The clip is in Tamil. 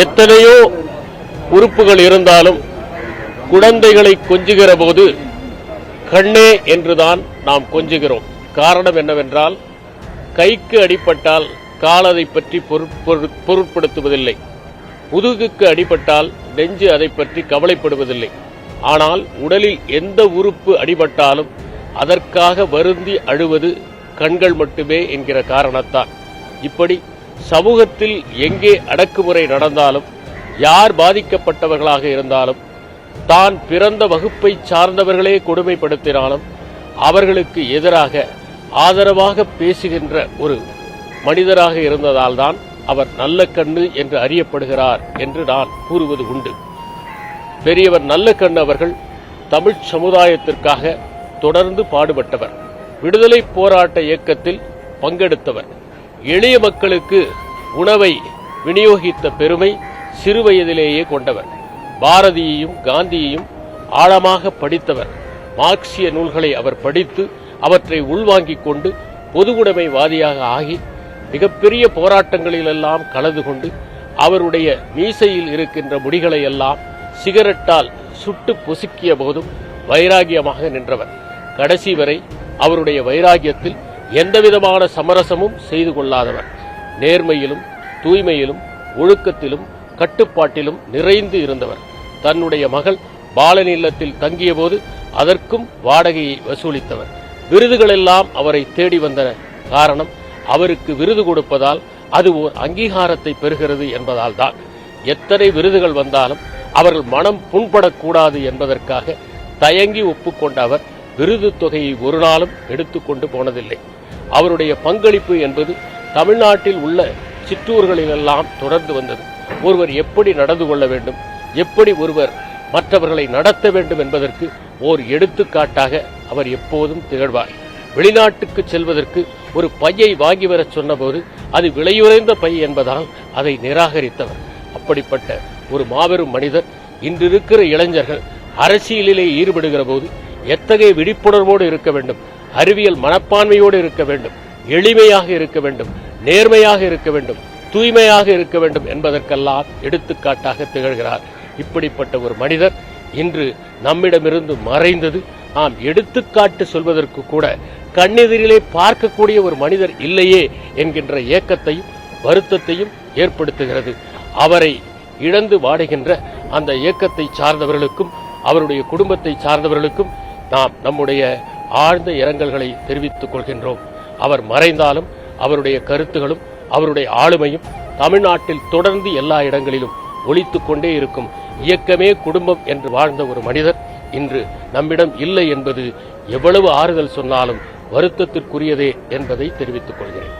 எத்தனையோ உறுப்புகள் இருந்தாலும் குழந்தைகளை கொஞ்சுகிற போது கண்ணே என்றுதான் நாம் கொஞ்சுகிறோம். காரணம் என்னவென்றால், கைக்கு அடிபட்டால் கால் அதை பற்றி பொருட்படுத்துவதில்லை, முதுகுக்கு அடிபட்டால் நெஞ்சு அதை பற்றி கவலைப்படுவதில்லை. ஆனால் உடலில் எந்த உறுப்பு அடிபட்டாலும் அதற்காக வருந்தி அழுவது கண்கள் மட்டுமே என்கிற காரணத்தால் இப்படி சமூகத்தில் எங்கே அடக்குமுறை நடந்தாலும், யார் பாதிக்கப்பட்டவர்களாக இருந்தாலும், தான் பிறந்த வகுப்பை சார்ந்தவர்களே கொடுமைப்படுத்தினாலும் அவர்களுக்கு எதிராக ஆதரவாக பேசுகின்ற ஒரு மனிதராக இருந்ததால்தான் அவர் நல்ல கண்ணு என்று அறியப்படுகிறார் என்று நான் கூறுவது உண்டு. பெரியவர் நல்ல கண்ணு அவர்கள் தமிழ் சமுதாயத்திற்காக தொடர்ந்து பாடுபட்டவர். விடுதலை போராட்ட இயக்கத்தில் பங்கெடுத்தவர். எளிய மக்களுக்கு உணவை விநியோகித்த பெருமை சிறுவயதிலேயே கொண்டவர். பாரதியையும் காந்தியையும் ஆழமாக படித்தவர். மார்க்சிய நூல்களை அவர் படித்து அவற்றை உள்வாங்கிக் கொண்டு பொதுவுடைமைவாதியாக ஆகி மிகப்பெரிய போராட்டங்களிலெல்லாம் கலந்து கொண்டு அவருடைய மீசையில் இருக்கின்ற முடிகளை எல்லாம் சிகரெட்டால் சுட்டு பொசுக்கிய போதும் வைராகியமாக நின்றவர். கடைசி வரை அவருடைய வைராகியத்தில் எந்தவிதமான சமரசமும் செய்து கொள்ளாதவர். நேர்மையிலும் தூய்மையிலும் ஒழுக்கத்திலும் கட்டுப்பாட்டிலும் நிறைந்து இருந்தவர். தன்னுடைய மகள் பாலன் இல்லத்தில் தங்கிய போது அதற்கும் வாடகையை வசூலித்தவர். விருதுகளெல்லாம் அவரை தேடி வந்தன. காரணம், அவருக்கு விருது கொடுப்பதால் அது ஓர் அங்கீகாரத்தை பெறுகிறது என்பதால் தான். எத்தனை விருதுகள் வந்தாலும் அவர்கள் மனம் புண்படக்கூடாது என்பதற்காக தயங்கி ஒப்புக்கொண்ட அவர் விருது தொகையை ஒரு நாளும் எடுத்துக்கொண்டு போனதில்லை. அவருடைய பங்களிப்பு என்பது தமிழ்நாட்டில் உள்ள சிற்றூர்களிலெல்லாம் தொடர்ந்து வந்தது. ஒருவர் எப்படி நடந்து கொள்ள வேண்டும், எப்படி ஒருவர் மற்றவர்களை நடத்த வேண்டும் என்பதற்கு ஓர் எடுத்துக்காட்டாக அவர் எப்போதும் திகழ்வார். வெளிநாட்டுக்கு செல்வதற்கு ஒரு பையை வாங்கி வர சொன்னபோது அது விலையுறைந்த பை என்பதால் அதை நிராகரித்தவர். அப்படிப்பட்ட ஒரு மாபெரும் மனிதர் இன்று இருக்கிற இளைஞர்கள் அரசியலிலே ஈடுபடுகிற போது எத்தகைய விழிப்புணர்வோடு இருக்க வேண்டும், அறிவியல் மனப்பான்மையோடு இருக்க வேண்டும், எளிமையாக இருக்க வேண்டும், நேர்மையாக இருக்க வேண்டும், தூய்மையாக இருக்க வேண்டும் என்பதற்கெல்லாம் எடுத்துக்காட்டாக திகழ்கிறார். இப்படிப்பட்ட ஒரு மனிதர் இன்று நம்மிடமிருந்து மறைந்தது நாம் எடுத்துக்காட்டு சொல்வதற்கு கூட கண்ணெதிரிலே பார்க்கக்கூடிய ஒரு மனிதர் இல்லையே என்கின்ற ஏக்கத்தையும் வருத்தத்தையும் ஏற்படுத்துகிறது. அவரை இழந்து வாடுகின்ற அந்த இயக்கத்தை சார்ந்தவர்களுக்கும் அவருடைய குடும்பத்தை சார்ந்தவர்களுக்கும் நாம் நம்முடைய ஆழ்ந்த இரங்கல்களை தெரிவித்துக் கொள்கின்றோம். அவர் மறைந்தாலும் அவருடைய கருத்துகளும் அவருடைய ஆளுமையும் தமிழ்நாட்டில் தொடர்ந்து எல்லா இடங்களிலும் ஒலித்துக் கொண்டே இருக்கும். இயக்கமே குடும்பம் என்று வாழ்ந்த ஒரு மனிதர் இன்று நம்மிடம் இல்லை என்பது எவ்வளவு ஆறுதல் சொன்னாலும் வருத்தத்திற்குரியதே என்பதை தெரிவித்துக் கொள்கிறேன்.